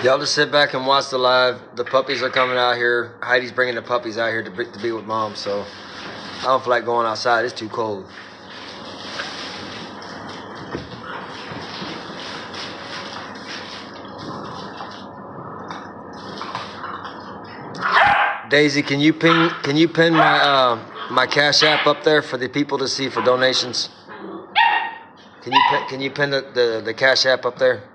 Y'all just sit back and watch the live. The puppies are coming out here. Heidi's bringing the puppies out here to be with mom, so I don't feel like going outside. It's too cold. Daisy, can you pin my my Cash App up there for the people to see for donations? Can you pin the Cash App up there?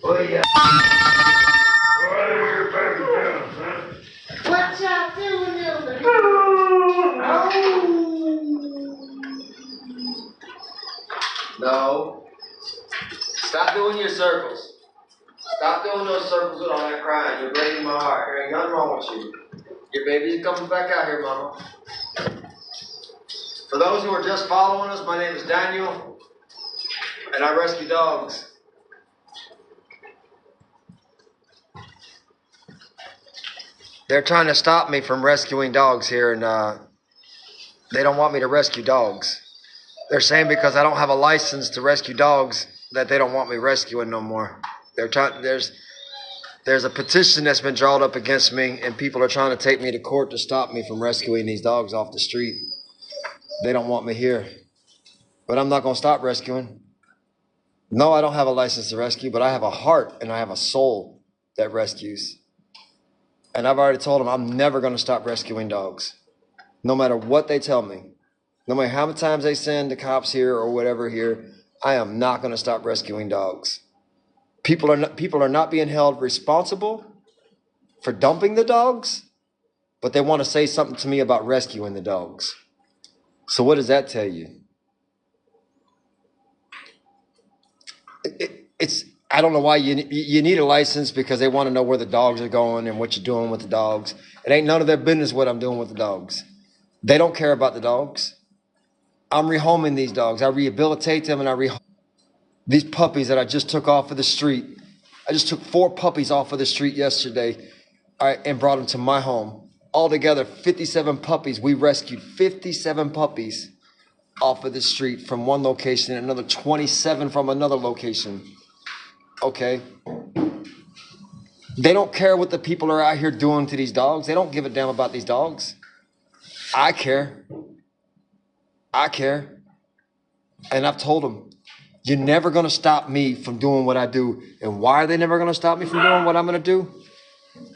Oh yeah. What y'all doing over here? No. Stop doing your circles. Stop doing those circles with all that crying. You're breaking my heart. There ain't nothing wrong with you. Your baby's coming back out here, mama. For those who are just following us, my name is Daniel, and I rescue dogs. They're trying to stop me from rescuing dogs here, and they don't want me to rescue dogs. They're saying because I don't have a license to rescue dogs that they don't want me rescuing no more. There's a petition that's been drawn up against me, and people are trying to take me to court to stop me from rescuing these dogs off the street. They don't want me here. But I'm not going to stop rescuing. No, I don't have a license to rescue, but I have a heart and I have a soul that rescues. And I've already told them I'm never going to stop rescuing dogs. No matter what they tell me. No matter how many times they send the cops here or whatever here, I am not going to stop rescuing dogs. People are not being held responsible for dumping the dogs, but they want to say something to me about rescuing the dogs. So what does that tell you? I don't know why you need a license, because they want to know where the dogs are going and what you're doing with the dogs. It ain't none of their business what I'm doing with the dogs. They don't care about the dogs. I'm rehoming these dogs. I rehabilitate them, and these puppies that I just took off of the street. I just took 4 puppies off of the street yesterday, and brought them to my home. Altogether, 57 puppies. We rescued 57 puppies off of the street from one location, and another 27 from another location. Okay? They don't care what the people are out here doing to these dogs. They don't give a damn about these dogs. I care. I care. And I've told them, you're never going to stop me from doing what I do. And why are they never going to stop me from doing what I'm going to do?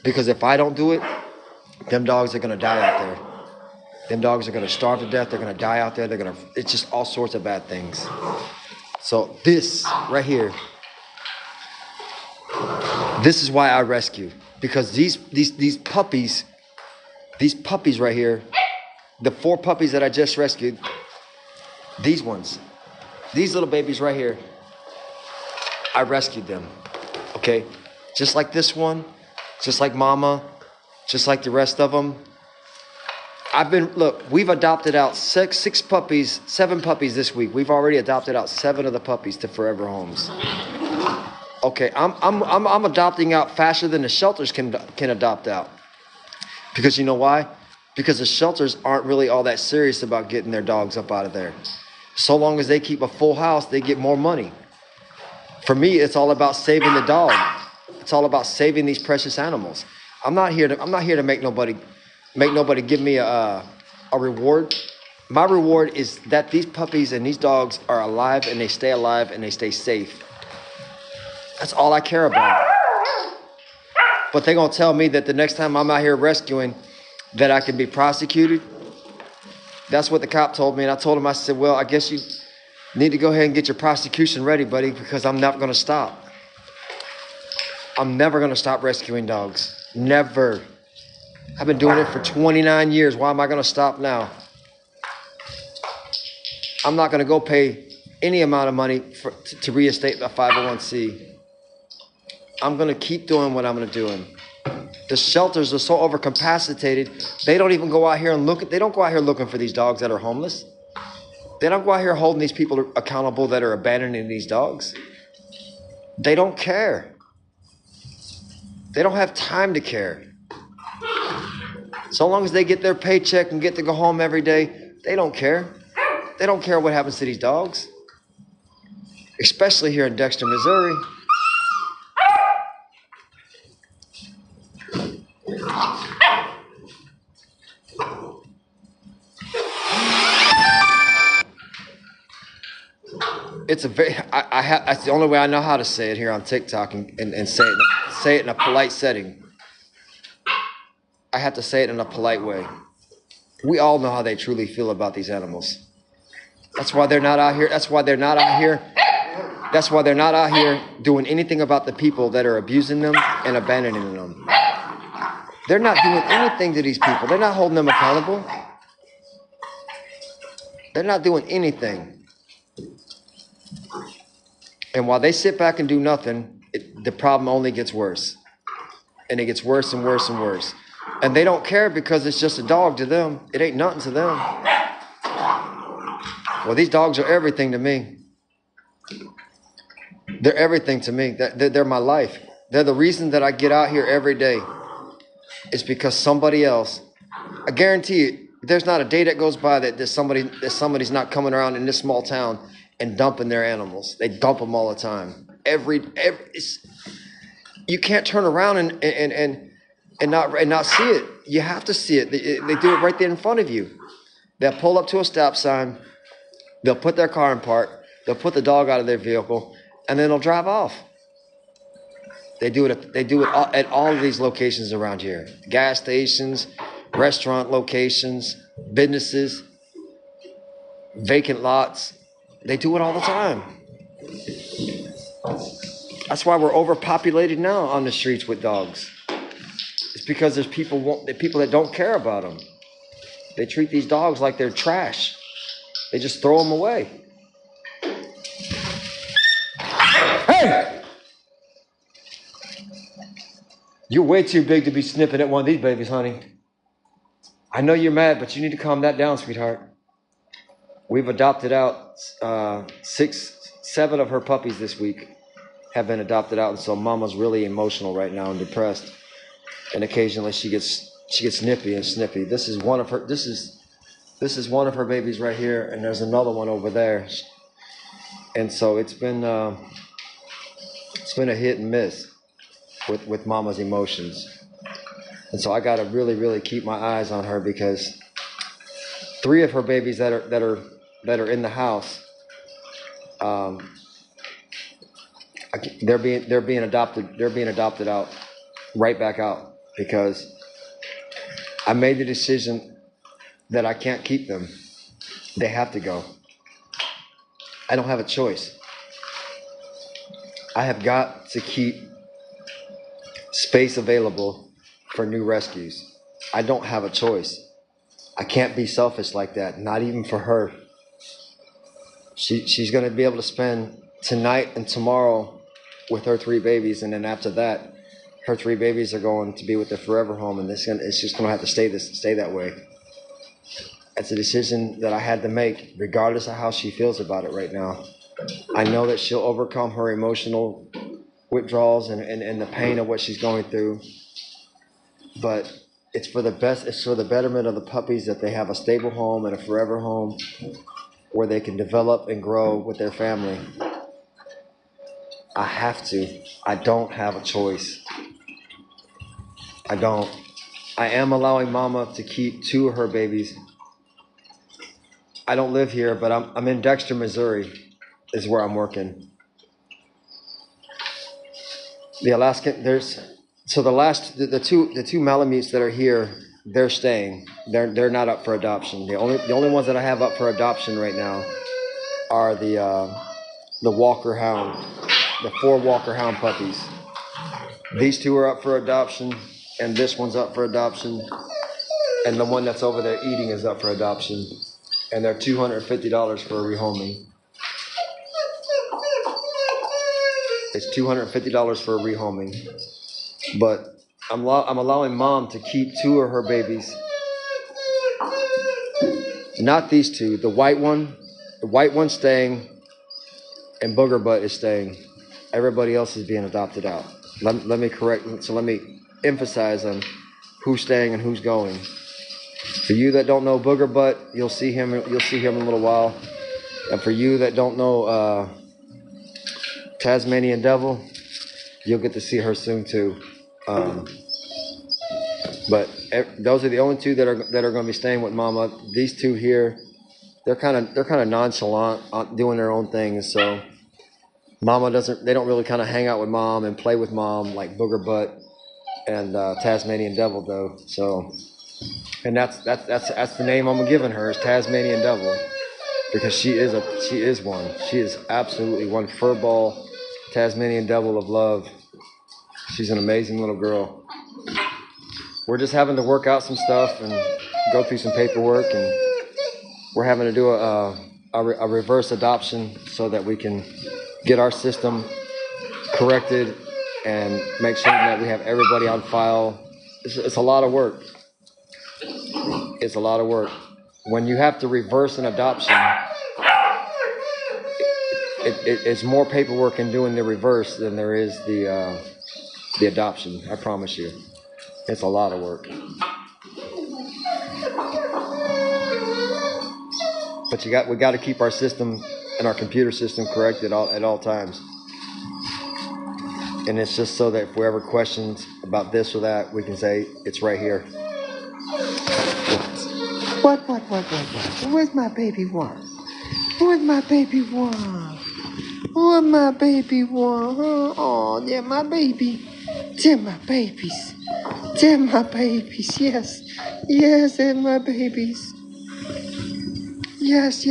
Because if I don't do it, them dogs are going to die out there. Them dogs are going to starve to death. They're going to die out there. It's just all sorts of bad things. So this right here, this is why I rescue. Because these puppies right here, the 4 puppies that I just rescued, these ones, these little babies right here, I rescued them. Okay? Just like this one, just like mama, just like the rest of them. We've adopted out 7 puppies this week. We've already adopted out 7 of the puppies to forever homes. Okay, I'm adopting out faster than the shelters can adopt out. Because you know why? Because the shelters aren't really all that serious about getting their dogs up out of there. So long as they keep a full house, they get more money. For me, it's all about saving the dog. It's all about saving these precious animals. I'm not here to make nobody give me a reward. My reward is that these puppies and these dogs are alive, and they stay alive, and they stay safe. That's all I care about. But they're going to tell me that the next time I'm out here rescuing that I can be prosecuted. That's what the cop told me. And I told him, I said, well, I guess you need to go ahead and get your prosecution ready, buddy, because I'm not going to stop. I'm never going to stop rescuing dogs. Never. I've been doing it for 29 years. Why am I going to stop now? I'm not going to go pay any amount of money to reinstate the 501c. I'm going to keep doing what I'm going to do. The shelters are so overcapacitated, they don't even go out here and they don't go out here looking for these dogs that are homeless. They don't go out here holding these people accountable that are abandoning these dogs. They don't care. They don't have time to care. So long as they get their paycheck and get to go home every day, they don't care. They don't care what happens to these dogs. Especially here in Dexter, Missouri. It's a very, that's the only way I know how to say it here on TikTok and say it in a polite setting. I have to say it in a polite way. We all know how they truly feel about these animals. That's why they're not out here. That's why they're not out here. That's why they're not out here doing anything about the people that are abusing them and abandoning them. They're not doing anything to these people. They're not holding them accountable. They're not doing anything. And while they sit back and do nothing, the problem only gets worse. And it gets worse and worse and worse. And they don't care because it's just a dog to them. It ain't nothing to them. Well, these dogs are everything to me. They're everything to me. They're my life. They're the reason that I get out here every day. It's because somebody else, I guarantee you, there's not a day that goes by that somebody's not coming around in this small town and dumping their animals. They dump them all the time. You can't turn around and not see it. You have to see it. They do it right there in front of you. They'll pull up to a stop sign. They'll put their car in park. They'll put the dog out of their vehicle, and then they'll drive off. They do it at all of these locations around here: gas stations, restaurant locations, businesses, vacant lots. They do it all the time. That's why we're overpopulated now on the streets with dogs. It's because there's people that don't care about them. They treat these dogs like they're trash. They just throw them away. Hey! You're way too big to be snipping at one of these babies, honey. I know you're mad, but you need to calm that down, sweetheart. We've adopted out 7 of her puppies this week have been adopted out, and so Mama's really emotional right now and depressed. And occasionally she gets nippy and snippy. This is one of her babies right here, and there's another one over there. And so it's been a hit and miss with Mama's emotions. And so I got to really, really keep my eyes on her, because 3 of her babies that are in the house, they're being adopted out, right back out, because I made the decision that I can't keep them. They have to go. I don't have a choice. I have got to keep space available for new rescues. I don't have a choice. I can't be selfish like that, not even for her. She's going to be able to spend tonight and tomorrow with her 3 babies, and then after that, her 3 babies are going to be with their forever home, and it's just going to have to stay that way. It's a decision that I had to make, regardless of how she feels about it right now. I know that she'll overcome her emotional withdrawals and the pain of what she's going through, but it's for the best. It's for the betterment of the puppies, that they have a stable home and a forever home where they can develop and grow with their family. I have to. I don't have a choice. I don't. I am allowing Mama to keep 2 of her babies. I don't live here, but I'm in Dexter, Missouri, is where I'm working. The Alaskan, the 2 Malamutes that are here, they're staying. They're not up for adoption. The only ones that I have up for adoption right now are the Walker Hound, the 4 Walker Hound puppies. These 2 are up for adoption, and this one's up for adoption, and the one that's over there eating is up for adoption, and they're $250 for a rehoming. It's $250 for a rehoming, but I'm allowing Mom to keep 2 of her babies. Not these 2. The white one The white one's staying, and Booger Butt is staying. Everybody else is being adopted out. Let me correct. So let me emphasize on who's staying and who's going. For you that don't know Booger Butt, you'll see him. You'll see him in a little while. And for you that don't know Tasmanian Devil, you'll get to see her soon too. But those are the only two that are going to be staying with Mama. These two here, they're kind of nonchalant, doing their own things. So Mama doesn't. They don't really kind of hang out with Mom and play with Mom like Booger Butt and Tasmanian Devil do. So, and that's the name I'm giving her is Tasmanian Devil, because she is one. She is absolutely one furball Tasmanian Devil of love. She's an amazing little girl. We're just having to work out some stuff and go through some paperwork, and we're having to do a reverse adoption so that we can get our system corrected and make sure that we have everybody on file. It's a lot of work. It's a lot of work. When you have to reverse an adoption, it's more paperwork in doing the reverse than there is the adoption. I promise you. It's a lot of work. But we got to keep our system and our computer system correct at all times. And it's just so that if we ever questions about this or that, we can say it's right here. What? Where's my baby one? Where's my baby one? Where's my baby one? Oh, they're my baby. They're my babies. They're my babies. Yes, they're my babies. Yes.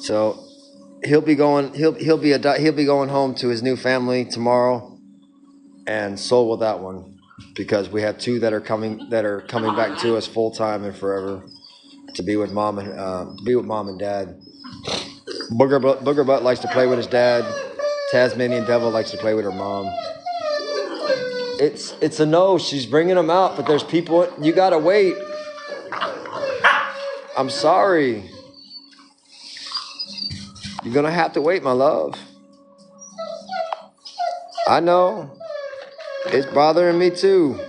So he'll be going home to his new family tomorrow, and so will that one, because we have two that are coming back to us full time and forever to be with mom and dad. Booger Butt likes to play with his dad. Tasmanian Devil likes to play with her mom. It's a no. She's bringing them out, but there's people. You gotta wait. I'm sorry. You're gonna have to wait, my love. I know. It's bothering me too.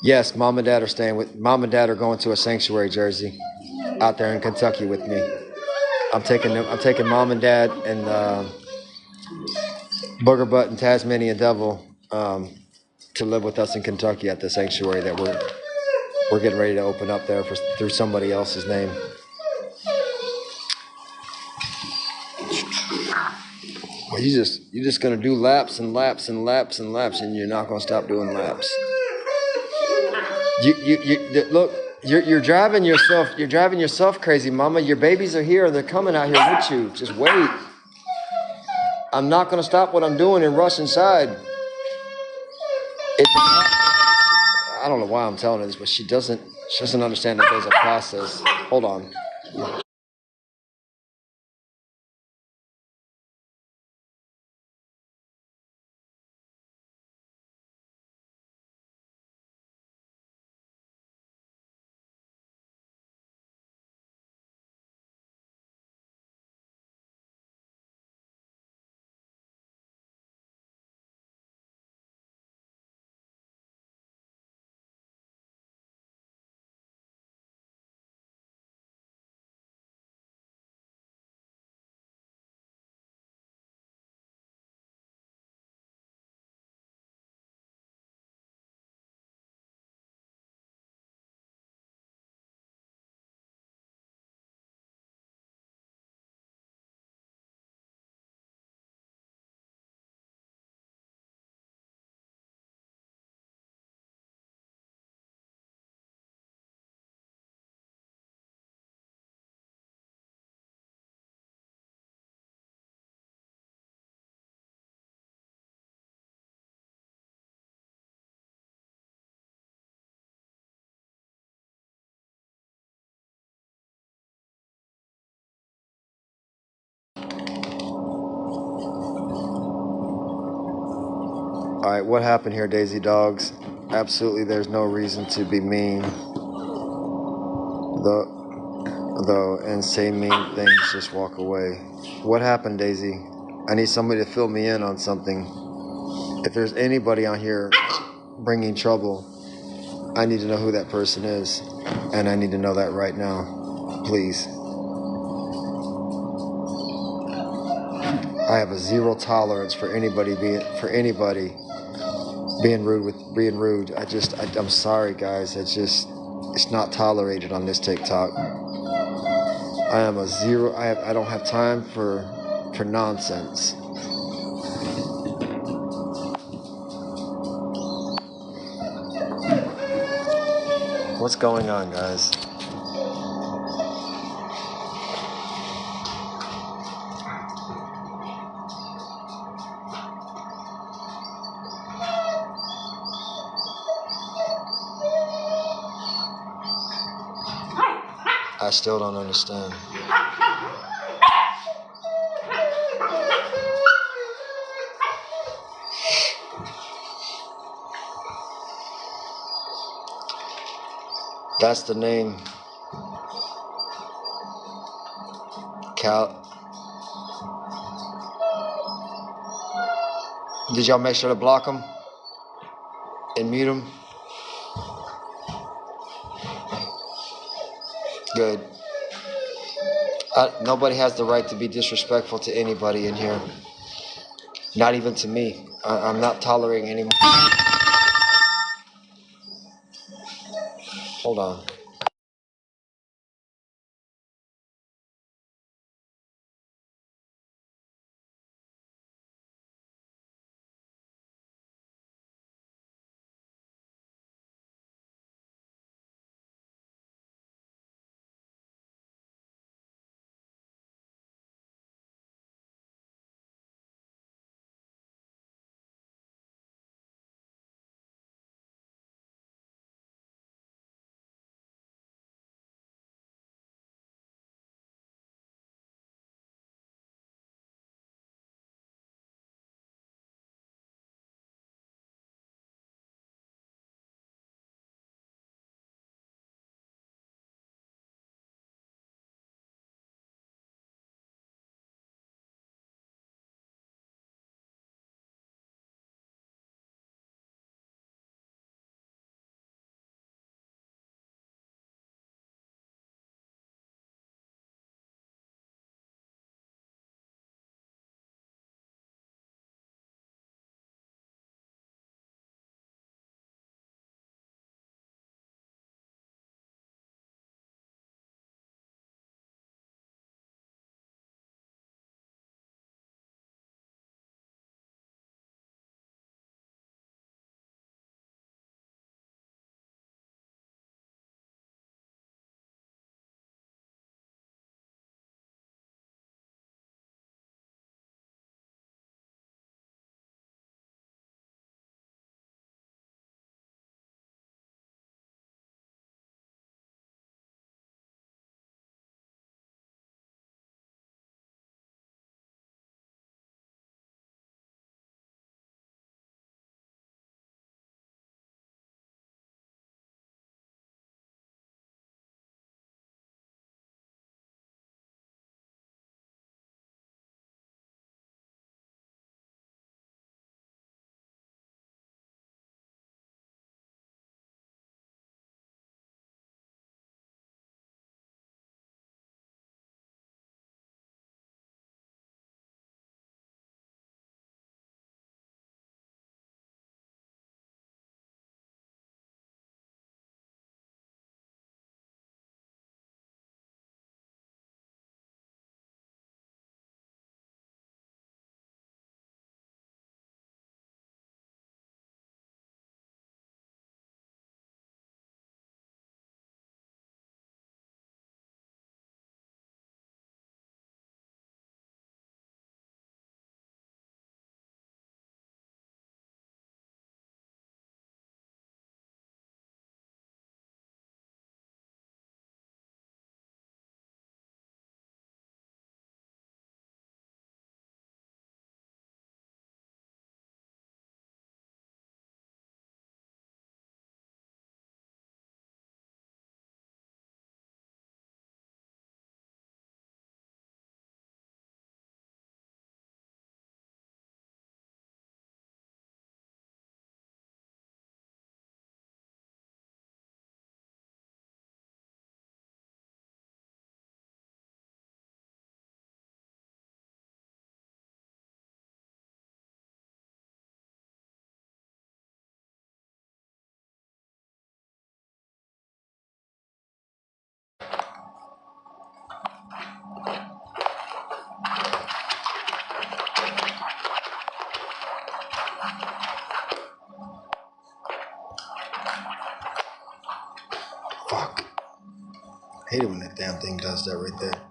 Yes, Mom and Dad are going to a sanctuary, Jersey, out there in Kentucky with me. I'm taking Mom and Dad and Booger Butt and Tasmanian Devil to live with us in Kentucky at the sanctuary that we're getting ready to open up there through somebody else's name. Well, you're just gonna do laps and laps and laps and laps, and you're not gonna stop doing laps. Look, you're driving yourself crazy, Mama. Your babies are here, and they're coming out here with you. Just wait. I'm not gonna stop what I'm doing and rush inside. I don't know why I'm telling her this, but she doesn't understand that there's a process. Hold on. All right, what happened here, Daisy Dogs? Absolutely, there's no reason to be mean. Though, and say mean things, just walk away. What happened, Daisy? I need somebody to fill me in on something. If there's anybody on here bringing trouble, I need to know who that person is, and I need to know that right now, please. I have a zero tolerance for anybody being rude. I'm sorry, guys. It's not tolerated on this TikTok. I am a zero. I don't have time for nonsense. What's going on, guys? I still don't understand. That's the name. Cal. Did y'all make sure to block them and mute them? Good. Nobody has the right to be disrespectful to anybody in here. Not even to me. I'm not tolerating anymore. Hold on. Fuck. I hate it when that damn thing does that right there.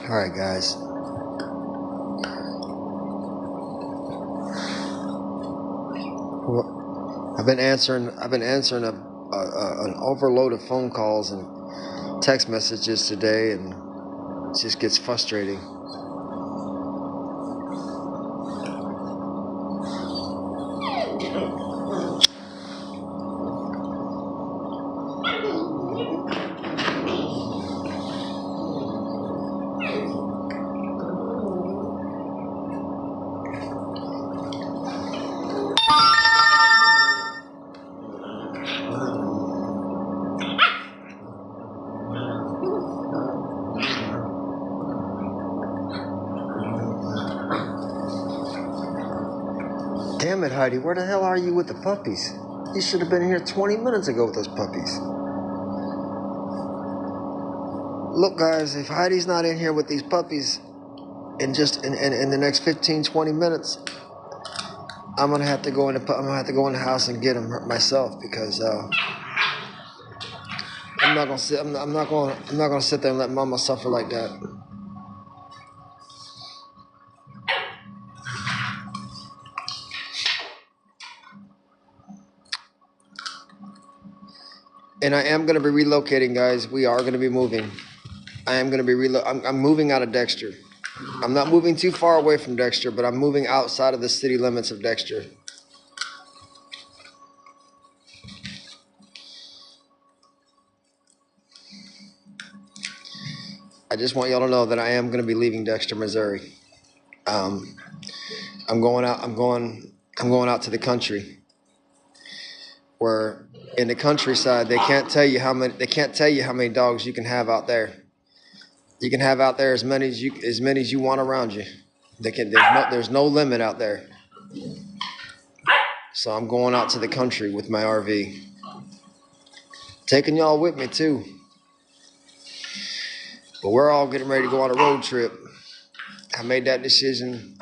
All right, guys. Well, I've been answering an overload of phone calls and text messages today, and it just gets frustrating. Damn it, Heidi, where the hell are you with the puppies? You should have been here 20 minutes ago with those puppies. Look, guys, if Heidi's not in here with these puppies in the next 15, 20 minutes, I'm gonna have to go in the house and get them myself, because I'm not gonna sit there and let Mama suffer like that. And I am going to be relocating, guys. We are going to be moving. I am going to be I'm moving out of Dexter. I'm not moving too far away from Dexter, but I'm moving outside of the city limits of Dexter. I just want y'all to know that I am going to be leaving Dexter, Missouri. I'm going out. I'm going out to the country, where in the countryside they can't tell you how many dogs you can have out there. You can have out there as many as you want around you. There's no limit out there. So I'm going out to the country with my RV. Taking y'all with me too. But we're all getting ready to go on a road trip. I made that decision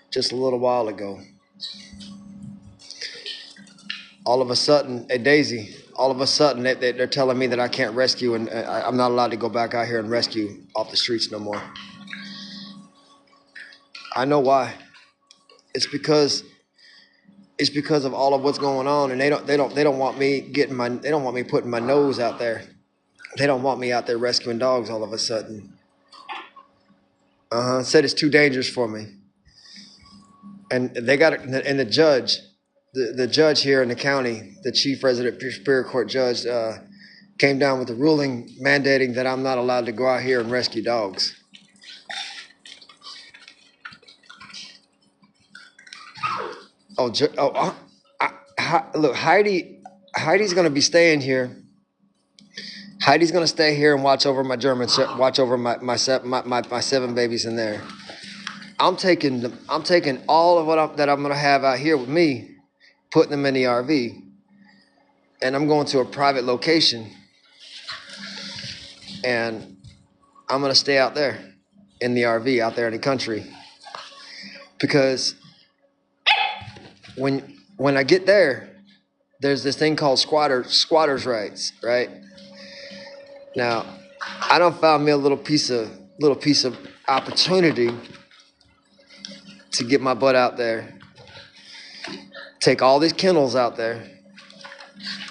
just a little while ago. All of a sudden, hey Daisy, they're telling me that I can't rescue, and I'm not allowed to go back out here and rescue off the streets no more. I know why. It's because of all of what's going on, and they don't want me putting my nose out there. They don't want me out there rescuing dogs all of a sudden. Said it's too dangerous for me. And they got it, and the judge here in the county, the chief resident superior court judge, came down with a ruling mandating that I'm not allowed to go out here and rescue dogs. Look, Heidi's going to be staying here Heidi's gonna stay here and watch over my watch over my 7 babies in there. I'm taking all of that I'm gonna have out here with me, putting them in the RV, and I'm going to a private location, and I'm gonna stay out there in the RV out there in the country, because when I get there, there's this thing called squatters' rights, right? Now, I done found me a little piece of opportunity to get my butt out there, take all these kennels out there,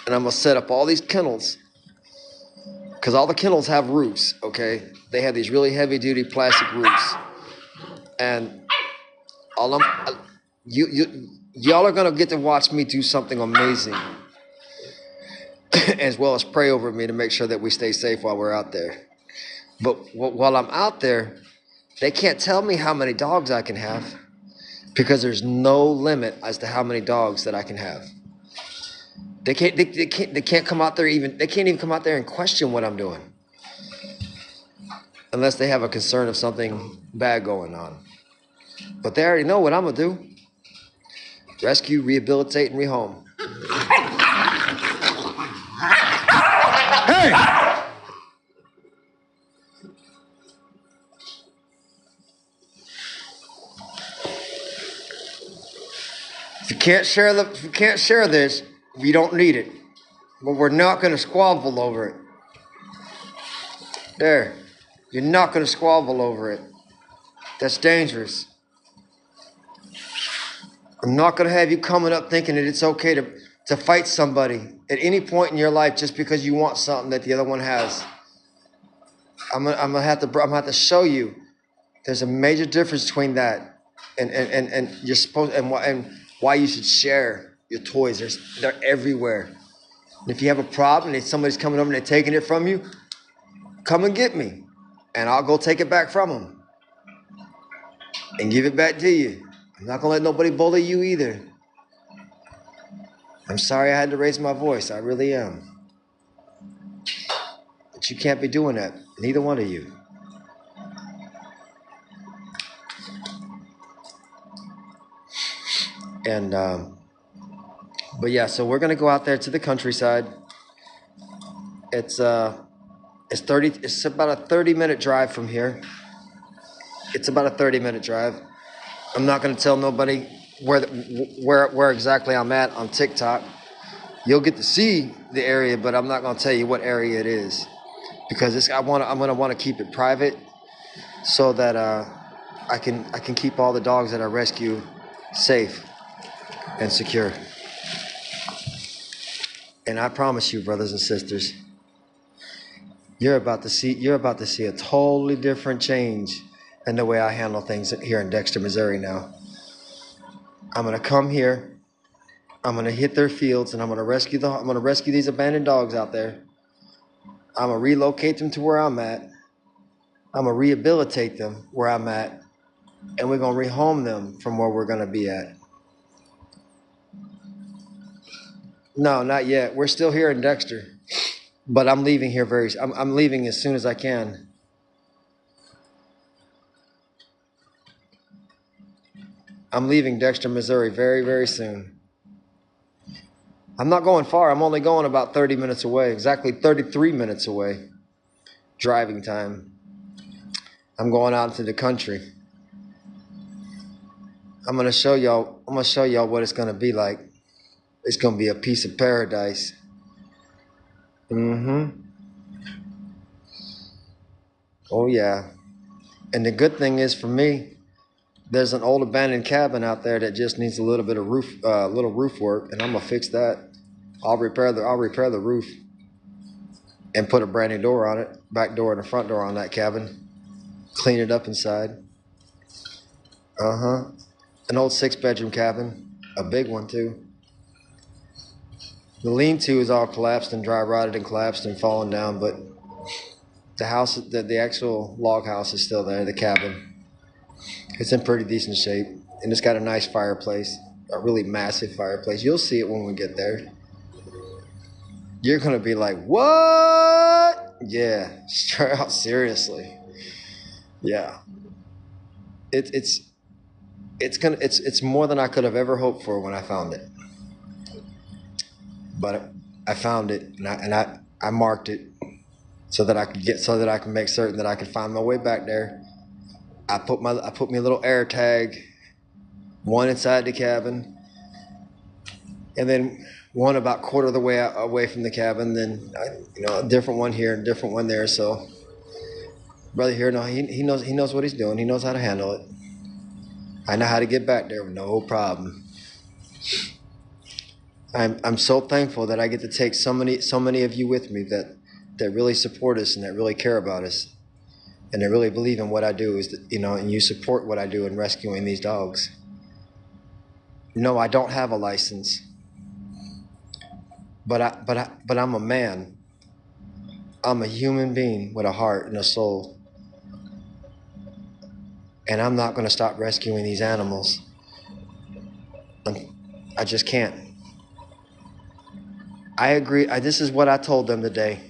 and I'm gonna set up all these kennels, because all the kennels have roofs, okay? They have these really heavy-duty plastic roofs, and y'all are gonna get to watch me do something amazing, as well as pray over me to make sure that we stay safe while we're out there. But while I'm out there, they can't tell me how many dogs I can have, because there's no limit as to how many dogs that I can have. They can't come out there they can't even come out there and question what I'm doing, unless they have a concern of something bad going on. But they already know what I'm gonna do. Rescue, rehabilitate, and rehome. Hey! If you can't share this, you don't need it. But we're not gonna squabble over it. There. You're not gonna squabble over it. That's dangerous. I'm not gonna have you coming up thinking that it's okay to fight somebody at any point in your life just because you want something that the other one has. I'm gonna have to show you there's a major difference between that and you're supposed and why you should share your toys. They're everywhere. And if you have a problem and somebody's coming over and they're taking it from you, come and get me, and I'll go take it back from them and give it back to you. I'm not gonna let nobody bully you either. I'm sorry I had to raise my voice. I really am. But you can't be doing that. Neither one of you. And but yeah, so we're gonna go out there to the countryside. It's about a 30-minute drive from here. It's about a 30-minute drive. I'm not gonna tell nobody where exactly I'm at on TikTok. You'll get to see the area, but I'm not gonna tell you what area it is, because I'm gonna want to keep it private, so that I can keep all the dogs that I rescue safe and secure. And I promise you, brothers and sisters, you're about to see a totally different change in the way I handle things here in Dexter, Missouri now. I'm gonna come here, I'm gonna hit their fields, and I'm gonna rescue these abandoned dogs out there. I'm gonna relocate them to where I'm at. I'm gonna rehabilitate them where I'm at, and we're gonna rehome them from where we're gonna be at. No, not yet. We're still here in Dexter, but I'm leaving here I'm leaving as soon as I can. I'm leaving Dexter, Missouri very, very soon. I'm not going far. I'm only going about 30 minutes away, exactly 33 minutes away, driving time. I'm going out into the country. I'm gonna show y'all what it's gonna be like. It's gonna be a piece of paradise. Oh yeah. And the good thing is for me, there's an old abandoned cabin out there that just needs a little bit of roof work, and I'm gonna fix that. I'll repair the roof and put a brand new door on it, back door and a front door on that cabin. Clean it up inside. An old 6-bedroom cabin, a big one too. The lean-to is all collapsed and dry rotted and collapsed and fallen down, but the house, the actual log house is still there, the cabin. It's in pretty decent shape, and it's got a nice fireplace, a really massive fireplace. You'll see it when we get there. You're gonna be like, what? Yeah, straight out, seriously. Yeah. It's more than I could have ever hoped for when I found it. But I found it, and I marked it so that I can make certain that I could find my way back there. I put me a little air tag, one inside the cabin, and then one about quarter of the way away from the cabin. Then a different one here and a different one there. So brother here, no, he knows what he's doing. He knows how to handle it. I know how to get back there with no problem. I'm so thankful that I get to take so many of you with me that really support us and that really care about us and that really believe in what I do and you support what I do in rescuing these dogs. No, I don't have a license, but I'm a man. I'm a human being with a heart and a soul, and I'm not going to stop rescuing these animals. I just can't. I agree. This is what I told them today.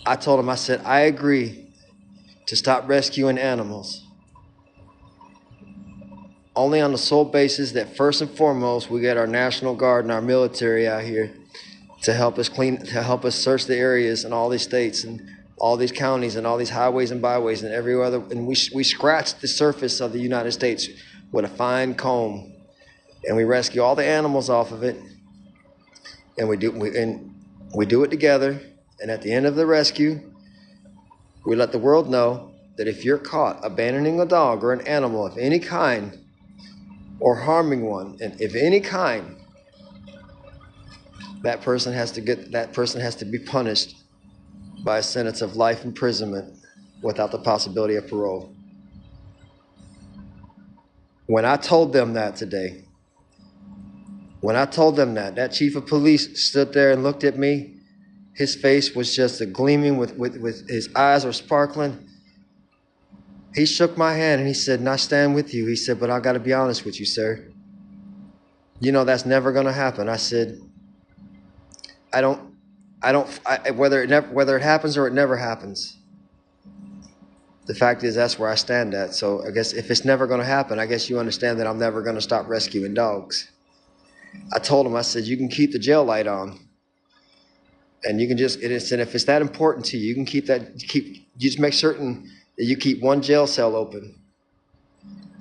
I told them, I said, I agree to stop rescuing animals only on the sole basis that first and foremost we get our National Guard and our military out here to help us search the areas in all these states and all these counties and all these highways and byways and every other, and we scratch the surface of the United States with a fine comb, and we rescue all the animals off of it, and we do it together. And at the end of the rescue, we let the world know that if you're caught abandoning a dog or an animal of any kind or harming one and of any kind, that person has to be punished by a sentence of life imprisonment without the possibility of parole. When I told them that today, that chief of police stood there and looked at me. His face was just a gleaming with his eyes were sparkling. He shook my hand and he said, "And I stand with you." He said, "But I got to be honest with you, sir. You know that's never going to happen." I said, whether it happens or it never happens. The fact is that's where I stand at. So I guess if it's never going to happen, I guess you understand that I'm never going to stop rescuing dogs. I told him, I said, you can keep the jail light on. And you can and if it's that important to you, you can just make certain that you keep one jail cell open.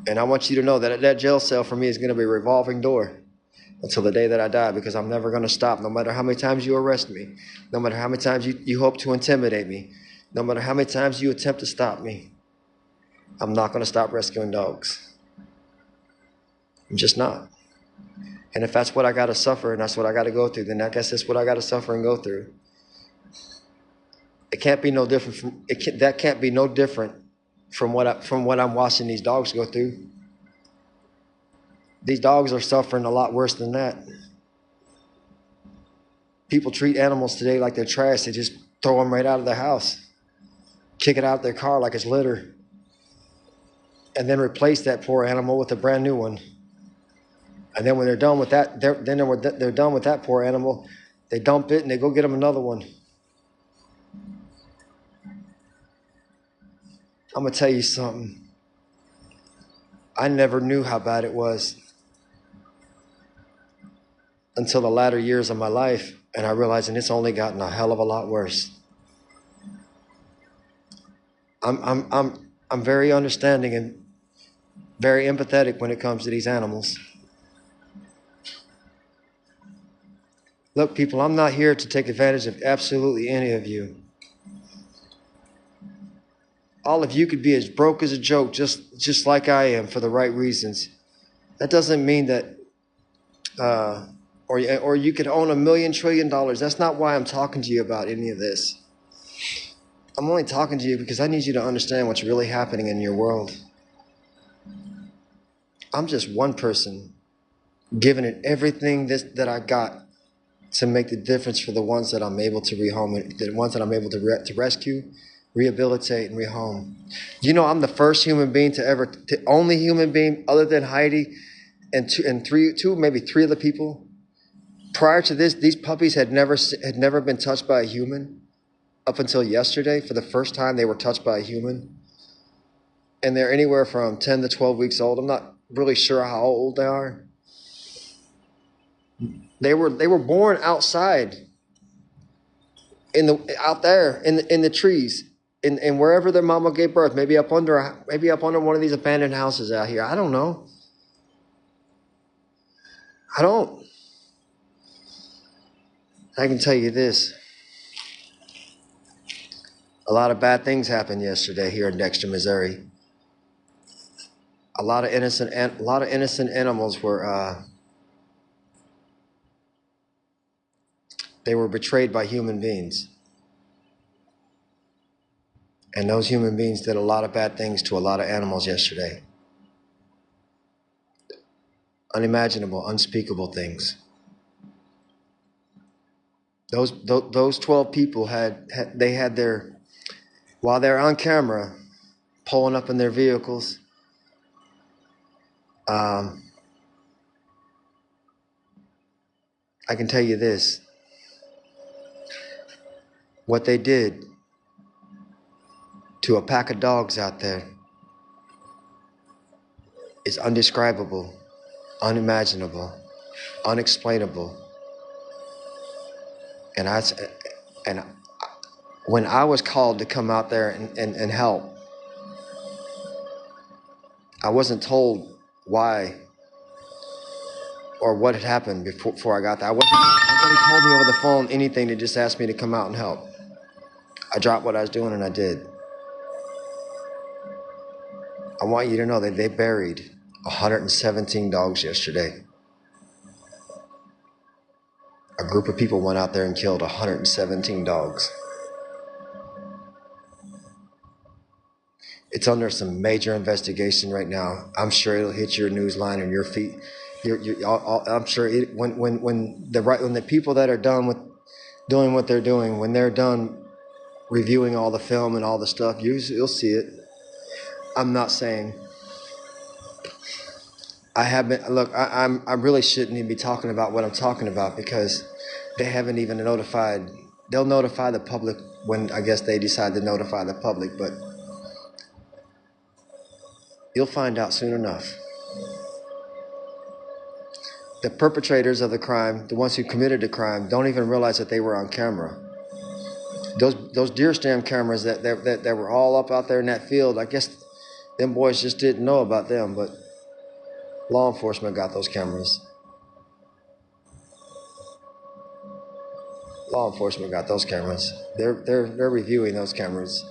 And I want you to know that that jail cell for me is going to be a revolving door until the day that I die, because I'm never going to stop, no matter how many times you arrest me, no matter how many times you hope to intimidate me, no matter how many times you attempt to stop me. I'm not going to stop rescuing dogs. I'm just not. And if that's what I got to suffer and that's what I got to go through, then I guess that's what I got to suffer and go through. It can't be no different that can't be no different from what I'm watching these dogs go through. These dogs are suffering a lot worse than that. People treat animals today like they're trash. They just throw them right out of their house, kick it out of their car like it's litter, and then replace that poor animal with a brand new one. And then when they're done with that, they're done with that poor animal, they dump it and they go get them another one. I'm going to tell you something. I never knew how bad it was until the latter years of my life, and I realized it's only gotten a hell of a lot worse. I'm very understanding and very empathetic when it comes to these animals. Look, people, I'm not here to take advantage of absolutely any of you. All of you could be as broke as a joke, just like I am, for the right reasons. That doesn't mean that, or you could own $1 million trillion. That's not why I'm talking to you about any of this. I'm only talking to you because I need you to understand what's really happening in your world. I'm just one person giving it everything that I got to make the difference for the ones that I'm able to rehome, the ones that I'm able to rescue, rehabilitate, and rehome. You know, I'm the first human being the only human being other than Heidi and maybe three other people. Prior to this, these puppies had never been touched by a human. up until yesterday, for the first time, they were touched by a human. And they're anywhere from 10 to 12 weeks old. I'm not really sure how old they are. They were born outside, out there in the trees, and wherever their mama gave birth, maybe up under one of these abandoned houses out here. I don't know. I can tell you this. A lot of bad things happened yesterday here in Dexter, Missouri. A lot of innocent animals were they were betrayed by human beings. And those human beings did a lot of bad things to a lot of animals yesterday. Unimaginable, unspeakable things. Those 12 people had their, while they're on camera, pulling up in their vehicles, I can tell you this. What they did to a pack of dogs out there is undescribable, unimaginable, unexplainable. And when I was called to come out there and help, I wasn't told why or what had happened before I got there. Nobody told me over the phone anything. They just asked me to come out and help. I dropped what I was doing and I did. I want you to know that they buried 117 dogs yesterday. A group of people went out there and killed 117 dogs. It's under some major investigation right now. I'm sure it'll hit your news line and your feet. I'm sure when the people that are done with doing what they're doing, when they're done reviewing all the film and all the stuff, you'll see it. I'm not saying. I haven't. Look, I really shouldn't even be talking about what I'm talking about because they haven't even notified. They'll notify the public when I guess they decide to notify the public, but you'll find out soon enough. The perpetrators of the crime, the ones who committed the crime, don't even realize that they were on camera. Those deer stand cameras that were all up out there in that field, I guess them boys just didn't know about them, but law enforcement got those cameras. Law enforcement got those cameras. They're reviewing those cameras.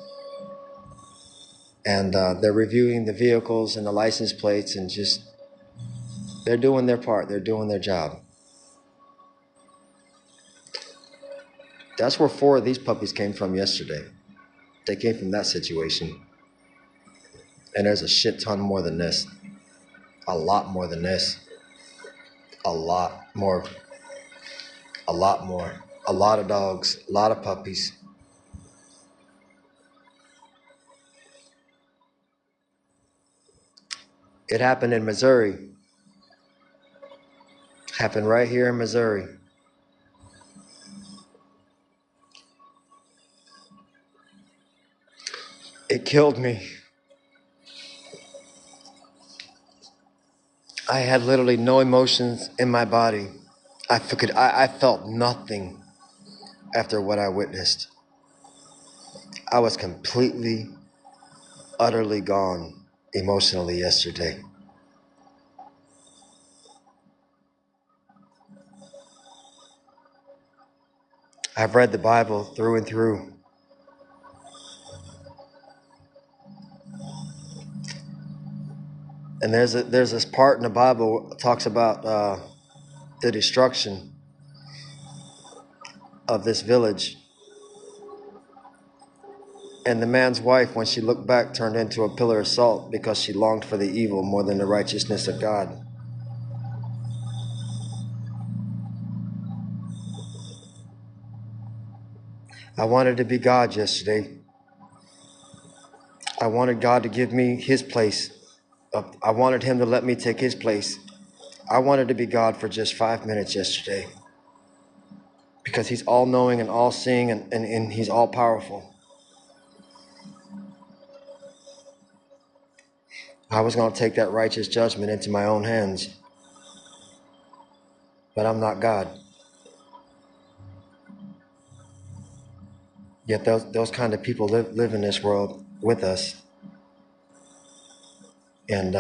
And they're reviewing the vehicles and the license plates and just, they're doing their part. They're doing their job. That's where 4 of these puppies came from yesterday. They came from that situation. And there's a shit ton more than this. A lot more than this. A lot more. A lot more. A lot of dogs. A lot of puppies. It happened in Missouri. Happened right here in Missouri. It killed me. I had literally no emotions in my body. I felt nothing after what I witnessed. I was completely, utterly gone emotionally yesterday. I've read the Bible through and through. And there's this part in the Bible that talks about the destruction of this village. And the man's wife, when she looked back, turned into a pillar of salt because she longed for the evil more than the righteousness of God. I wanted to be God yesterday. I wanted God to give me his place. I wanted him to let me take his place. I wanted to be God for just 5 minutes yesterday. because he's all-knowing and all-seeing, and he's all-powerful. I was going to take that righteous judgment into my own hands, but I'm not God. Yet those kind of people live in this world with us. And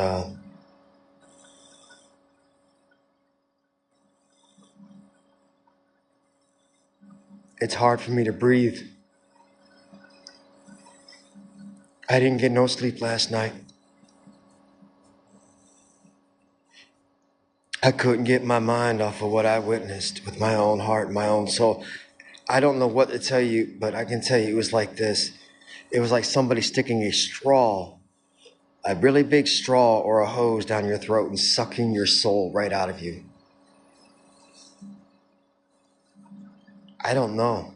it's hard for me to breathe. I didn't get no sleep last night. I couldn't get my mind off of what I witnessed with my own heart, my own soul. I don't know what to tell you, but I can tell you it was like this. It was like somebody sticking a straw, a really big straw or a hose down your throat and sucking your soul right out of you. I don't know.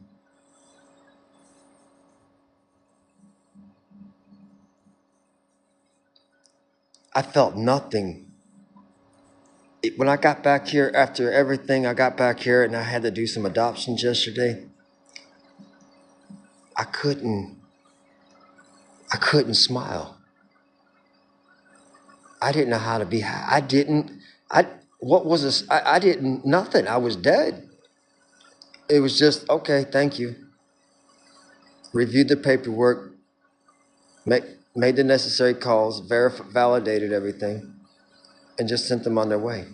I felt nothing. When I got back here, after everything, I got back here and I had to do some adoptions yesterday. I couldn't smile. I didn't know how to be. What was this? I didn't, nothing. I was dead. It was just, okay, thank you. Reviewed the paperwork, made the necessary calls, validated everything, and just sent them on their way.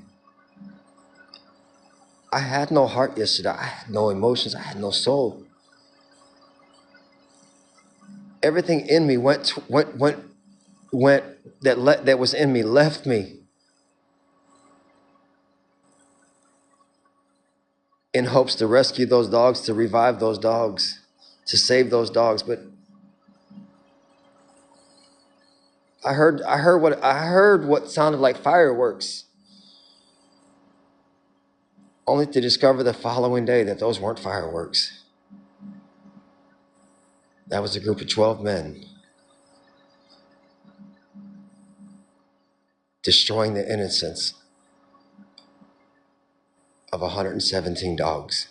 I had no heart yesterday. I had no emotions. I had no soul. Everything in me that was in me left me in hopes to rescue those dogs, to revive those dogs, to save those dogs. But I heard what sounded like fireworks, only to discover the following day that those weren't fireworks. That was a group of 12 men destroying the innocence of 117 dogs.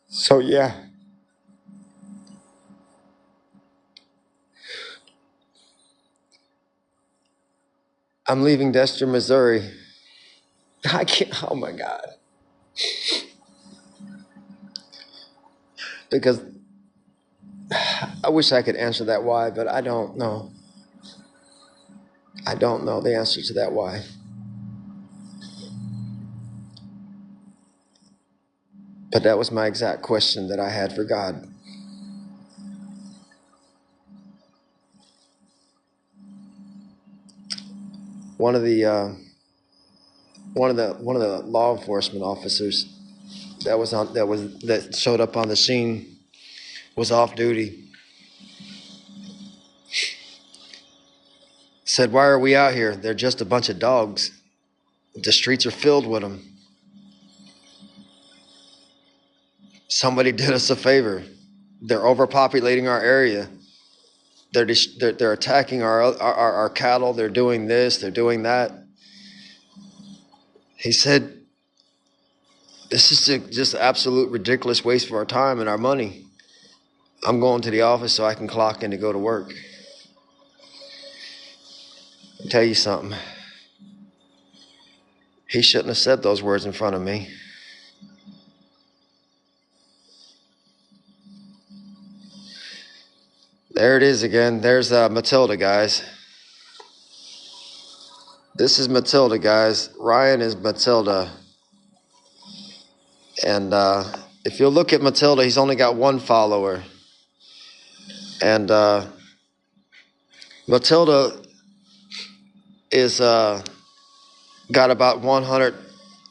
So yeah, I'm leaving Dexter, Missouri. I can't, oh my God. Because I wish I could answer that why, but I don't know. I don't know the answer to that why. But that was my exact question that I had for God. One of the law enforcement officers that showed up on the scene was off duty. Said, "Why are we out here? They're just a bunch of dogs. The streets are filled with them. Somebody did us a favor. They're overpopulating our area. They're attacking our cattle. They're doing this. They're doing that." He said, "This is just absolute ridiculous waste of our time and our money. I'm going to the office so I can clock in to go to work." I'll tell you something. He shouldn't have said those words in front of me. There it is again. There's Matilda, guys. This is Matilda, guys. Ryan is Matilda. And if you look at Matilda, he's only got one follower. And Matilda is got about 100,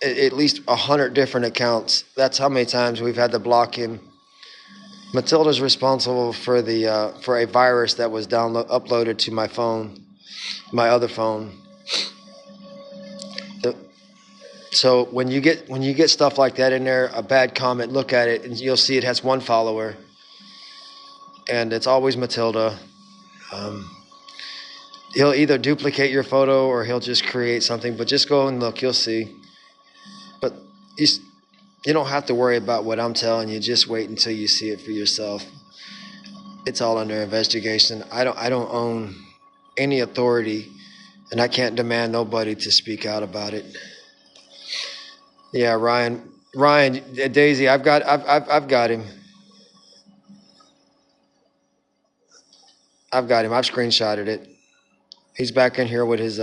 at least 100 different accounts. That's how many times we've had to block him. Matilda's responsible for a virus that was uploaded to my phone, my other phone. So when you get stuff like that in there, a bad comment, look at it and you'll see it has one follower, and it's always Matilda. He'll either duplicate your photo or he'll just create something, but just go and look, you'll see. But you don't have to worry about what I'm telling you. Just wait until you see it for yourself. It's all under investigation. I don't own any authority, and I can't demand nobody to speak out about it. Yeah, Ryan, Daisy, I've got him. I've screenshotted it. He's back in here with his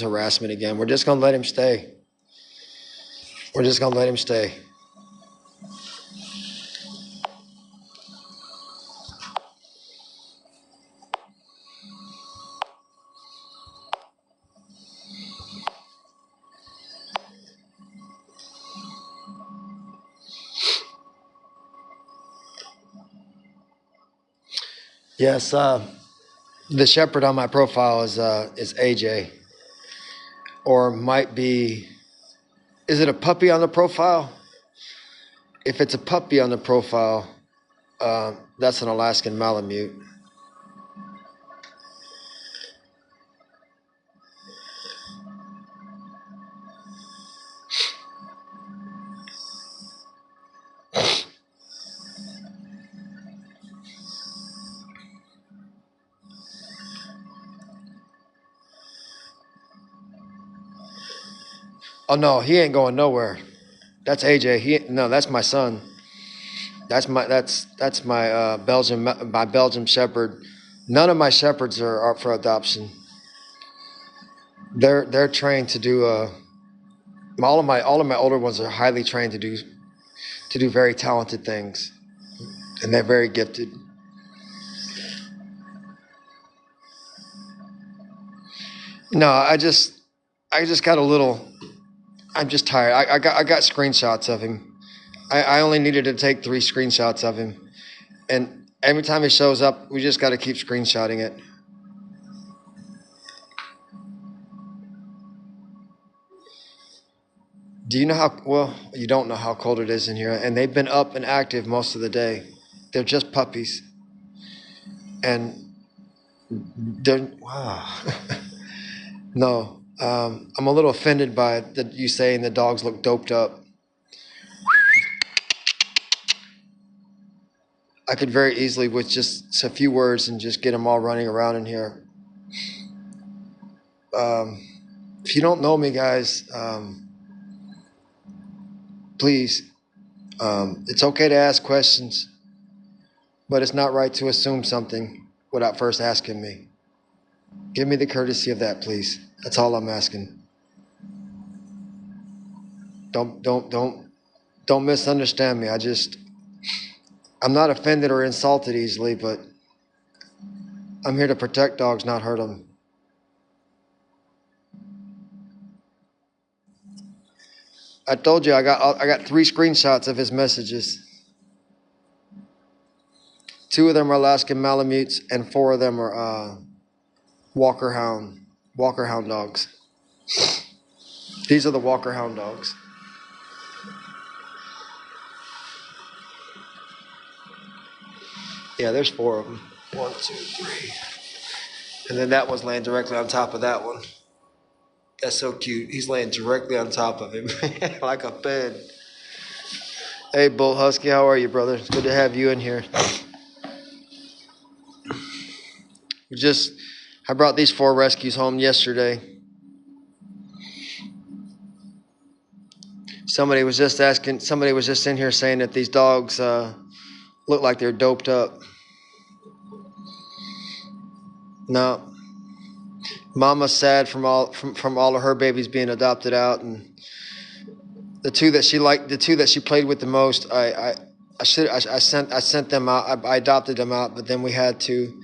harassment again. We're just gonna let him stay. We're just gonna let him stay. Yes, the shepherd on my profile is AJ, or might be. Is it a puppy on the profile? If it's a puppy on the profile, that's an Alaskan Malamute. Oh no, he ain't going nowhere. That's AJ. That's my son. That's my Belgian Shepherd. None of my shepherds are up for adoption. They're trained to do. All of my older ones are highly trained to do very talented things, and they're very gifted. No, I just got a little. I'm just tired. I got screenshots of him. I only needed to take 3 screenshots of him, and every time he shows up, we just got to keep screenshotting it. Do you know how, well, you don't know how cold it is in here, and they've been up and active most of the day. They're just puppies. And they're, wow. No, I'm a little offended by you saying the dogs look doped up. I could very easily, with just a few words, and just get them all running around in here. If you don't know me, guys, please, it's okay to ask questions, but it's not right to assume something without first asking me. Give me the courtesy of that, please. That's all I'm asking. Don't misunderstand me. I'm not offended or insulted easily, but I'm here to protect dogs, not hurt them. I told you I got 3 screenshots of his messages. 2 of them are Alaskan Malamutes, and 4 of them are Walker Hound dogs. These are the Walker Hound dogs. Yeah, there's 4 of them. 1, 2, 3. And then that one's laying directly on top of that one. That's so cute. He's laying directly on top of him, like a bed. Hey, Bull Husky, how are you, brother? It's good to have you in here. I brought these 4 rescues home yesterday. Somebody was just in here saying that these dogs look like they're doped up. No. Mama's sad from all of her babies being adopted out, and the 2 that she played with the most, I sent them out. I adopted them out, but then we had to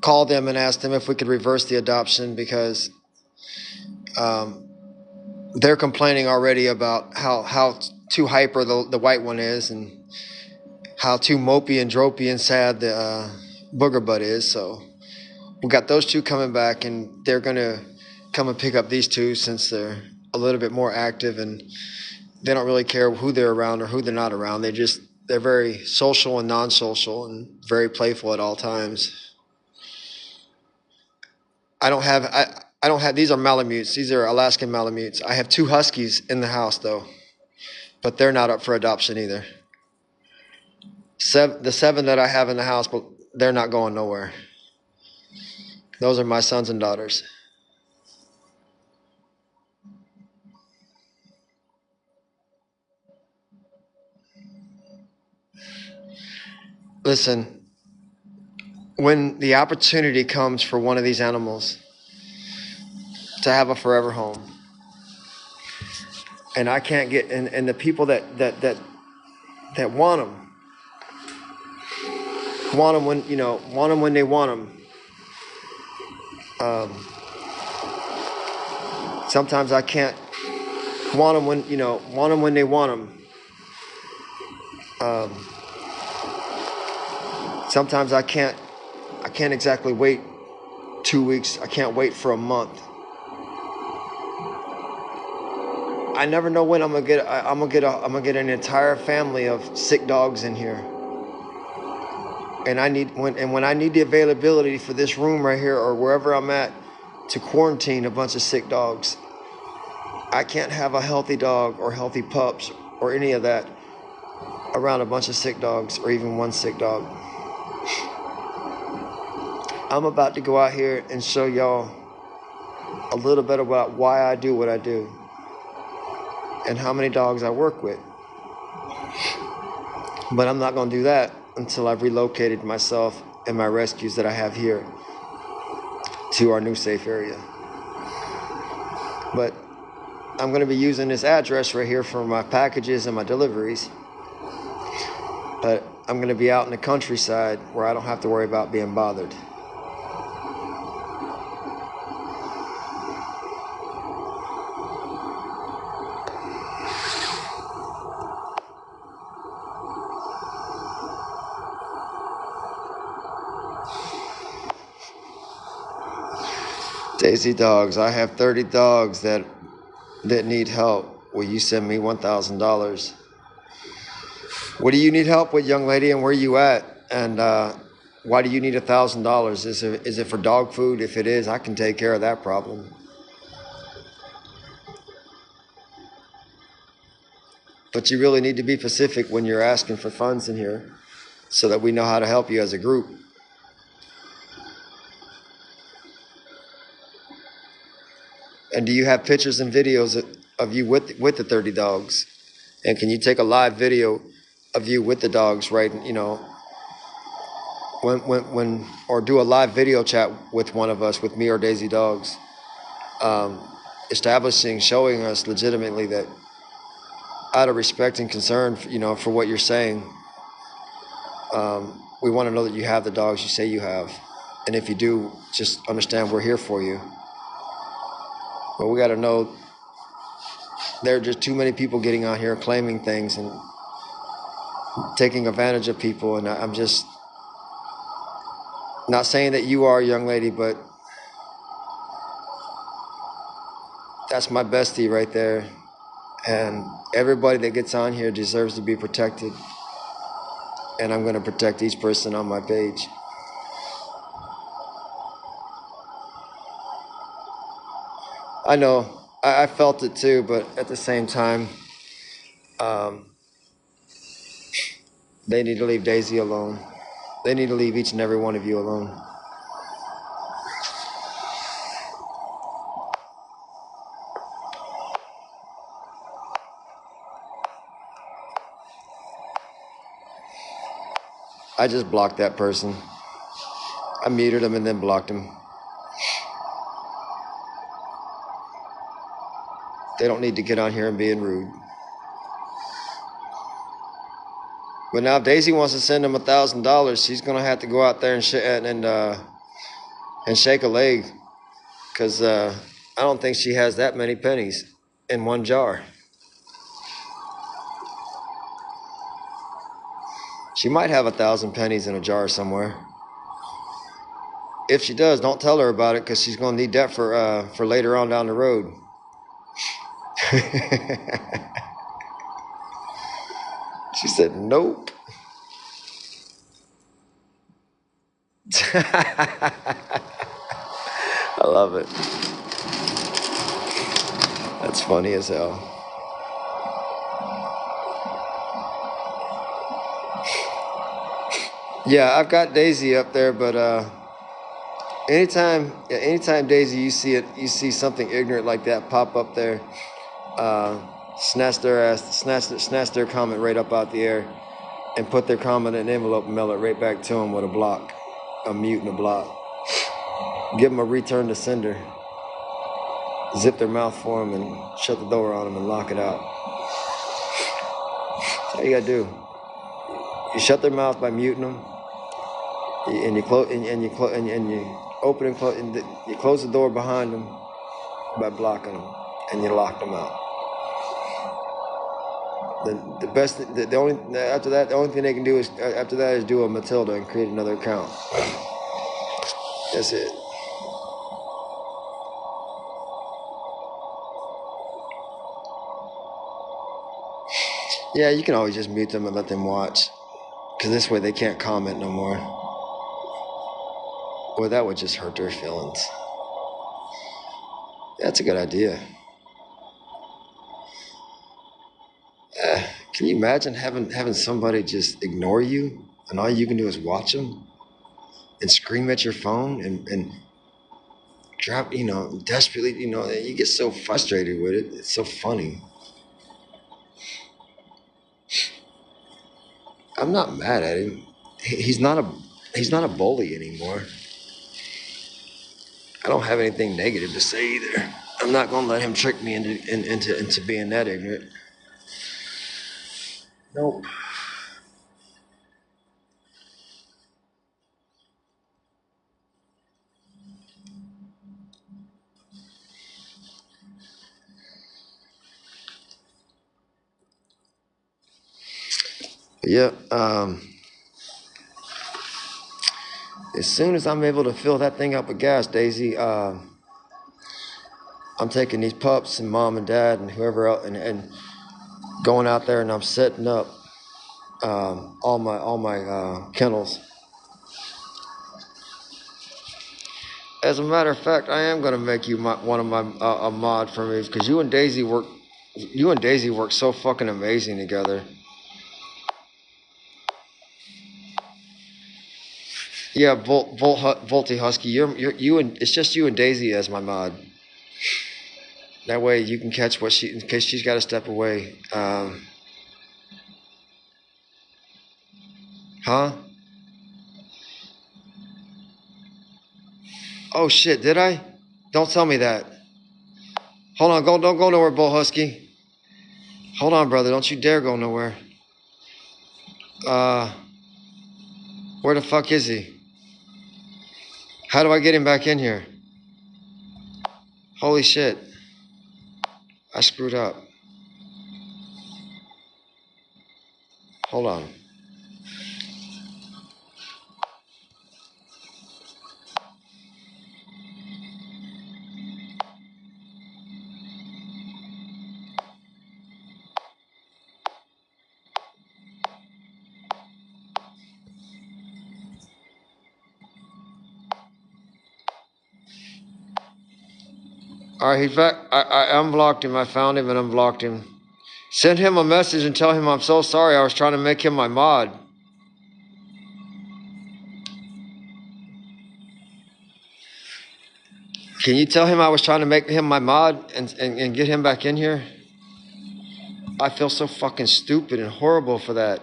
call them and ask them if we could reverse the adoption because they're complaining already about how too hyper the white one is, and how too mopey and dropey and sad the booger butt is. So we got those 2 coming back, and they're gonna come and pick up these 2 since they're a little bit more active, and they don't really care who they're around or who they're not around. They're very social and non-social and very playful at all times. I don't have I don't have, these are Malamutes. These are Alaskan Malamutes. I have 2 Huskies in the house though, but they're not up for adoption either. The 7 that I have in the house, but they're not going nowhere. Those are my sons and daughters. Listen, when the opportunity comes for one of these animals to have a forever home, and I can't get, and the people that want them when, want them when they want them. Sometimes I can't want them when, want them when they want them. Sometimes I can't exactly wait 2 weeks. I can't wait for a month. I never know when I'm gonna get an entire family of sick dogs in here. And when I need the availability for this room right here or wherever I'm at to quarantine a bunch of sick dogs, I can't have a healthy dog or healthy pups or any of that around a bunch of sick dogs or even one sick dog. I'm about to go out here and show y'all a little bit about why I do what I do and how many dogs I work with. But I'm not going to do that until I've relocated myself and my rescues that I have here to our new safe area. But I'm going to be using this address right here for my packages and my deliveries. But I'm going to be out in the countryside where I don't have to worry about being bothered. Daisy Dogs, I have 30 dogs that need help. Will you send me $1,000? What do you need help with, young lady, and where are you at? And why do you need $1,000? Is it for dog food? If it is, I can take care of that problem. But you really need to be specific when you're asking for funds in here so that we know how to help you as a group. And do you have pictures and videos of you with the 30 dogs? And can you take a live video of you with the dogs, right? When or do a live video chat with one of us, with me or Daisy Dogs, showing us legitimately that out of respect and concern, for what you're saying, we want to know that you have the dogs you say you have. And if you do, just understand we're here for you. But we got to know there are just too many people getting out here claiming things and taking advantage of people. And I'm just not saying that you are, young lady, but that's my bestie right there. And everybody that gets on here deserves to be protected. And I'm going to protect each person on my page. I know, I felt it too, but at the same time, they need to leave Daisy alone. They need to leave each and every one of you alone. I just blocked that person. I muted him and then blocked him. They don't need to get on here and being rude. But now if Daisy wants to send him $1,000, she's gonna have to go out there and shake a leg, because I don't think she has that many pennies in one jar. She might have 1,000 pennies in a jar somewhere. If she does, don't tell her about it, because she's gonna need that for later on down the road. She said, nope. I love love it. That's funny as hell. Yeah, I've got Daisy up there, but anytime Daisy, you see something ignorant like that pop up there, snatch their comment right up out the air, and put their comment in an envelope and mail it right back to them with a block, a mute and a block. Give them a return to sender. Zip their mouth for them and shut the door on them and lock it out. That's all you gotta do. You shut their mouth by muting them, and you close and you open and close, and you close the door behind them by blocking them, and you lock them out. The best, the only after that, the only thing they can do is after that is do a Matilda and create another account. That's it. Yeah, you can always just mute them and let them watch, because this way they can't comment no more. Well, that would just hurt their feelings. That's a good idea. Can you imagine having somebody just ignore you, and all you can do is watch them and scream at your phone and drop, desperately, you get so frustrated with it. It's so funny. I'm not mad at him. He's not a bully anymore. I don't have anything negative to say either. I'm not gonna let him trick me into being that ignorant. Nope. Yeah. As soon as I'm able to fill that thing up with gas, Daisy, I'm taking these pups and mom and dad and whoever else and going out there, and I'm setting up all my kennels. As a matter of fact, I am going to make you one of my a mod for me, because you and Daisy work so fucking amazing together. Yeah, Volty Husky, it's just you and Daisy as my mod. That way you can catch in case she's got to step away. Huh? Oh shit, did I? Don't tell me that. Hold on, don't go nowhere, Bull Husky. Hold on, brother, don't you dare go nowhere. Where the fuck is he? How do I get him back in here? Holy shit. I screwed up. Hold on. All right, he's back. I unblocked him. I found him and unblocked him. Send him a message and tell him I'm so sorry. I was trying to make him my mod. Can you tell him I was trying to make him my mod and get him back in here? I feel so fucking stupid and horrible for that.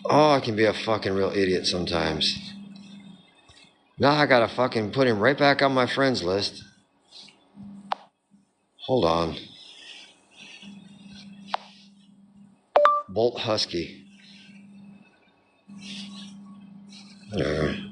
Oh, I can be a fucking real idiot sometimes. Now I gotta fucking put him right back on my friends list. Hold on. Bolt Husky. R-B-O-L.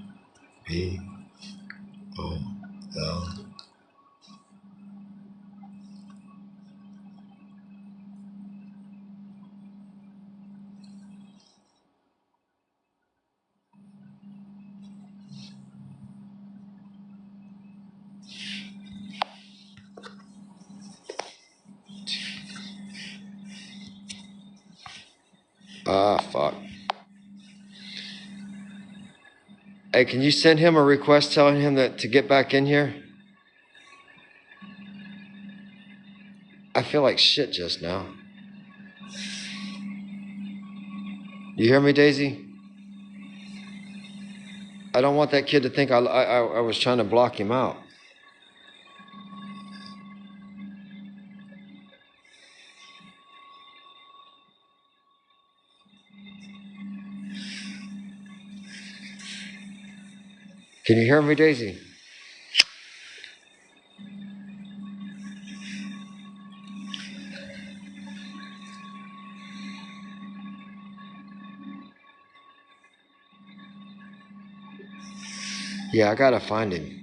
Ah, fuck. Hey, can you send him a request telling him that to get back in here? I feel like shit just now. You hear me, Daisy? I don't want that kid to think I was trying to block him out. Can you hear me, Daisy? Yeah, I gotta find him.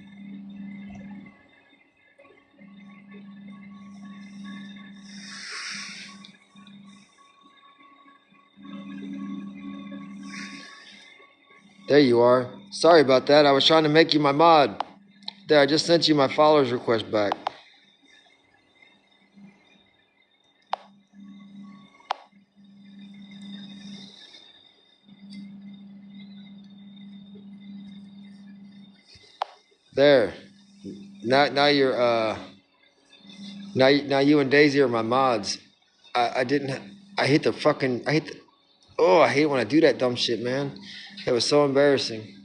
There you are. Sorry about that. I was trying to make you my mod. There, I just sent you my followers request back. There. Now you're now you and Daisy are my mods. I hate the oh, I hate when I do that dumb shit, man. It was so embarrassing.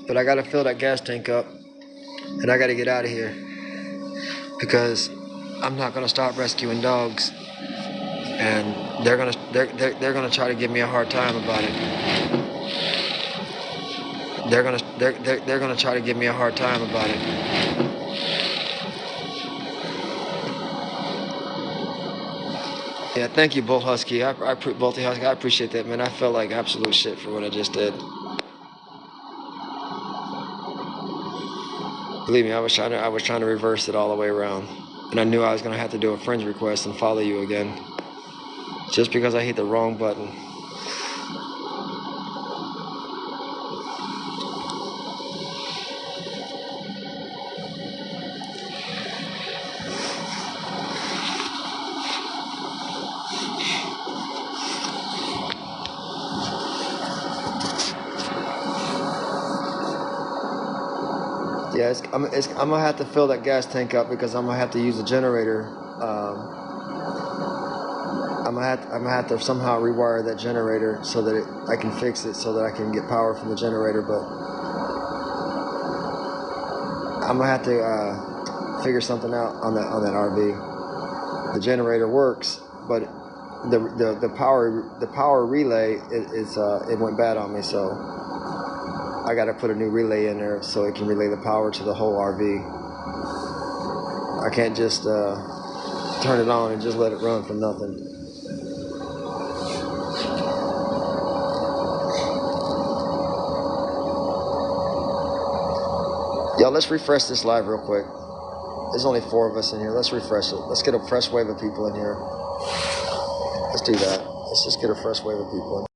But I gotta fill that gas tank up, and I gotta get out of here because I'm not gonna stop rescuing dogs, and they're gonna try to give me a hard time about it. They're gonna try to give me a hard time about it. Yeah, thank you, Bolt Husky. Bolty Husky. I appreciate that, man. I felt like absolute shit for what I just did. Believe me, I was trying to reverse it all the way around, and I knew I was gonna have to do a friend's request and follow you again, just because I hit the wrong button. Yeah, I'm gonna have to fill that gas tank up because I'm gonna have to use the generator. I'm gonna have to somehow rewire that generator so that I can fix it so that I can get power from the generator. But I'm gonna have to figure something out on that RV. The generator works, but the power relay it went bad on me, so I got to put a new relay in there so it can relay the power to the whole RV. I can't just turn it on and just let it run for nothing. Yo, let's refresh this live real quick. There's only 4 of us in here. Let's refresh it. Let's get a fresh wave of people in here. Let's do that. Let's just get a fresh wave of people in.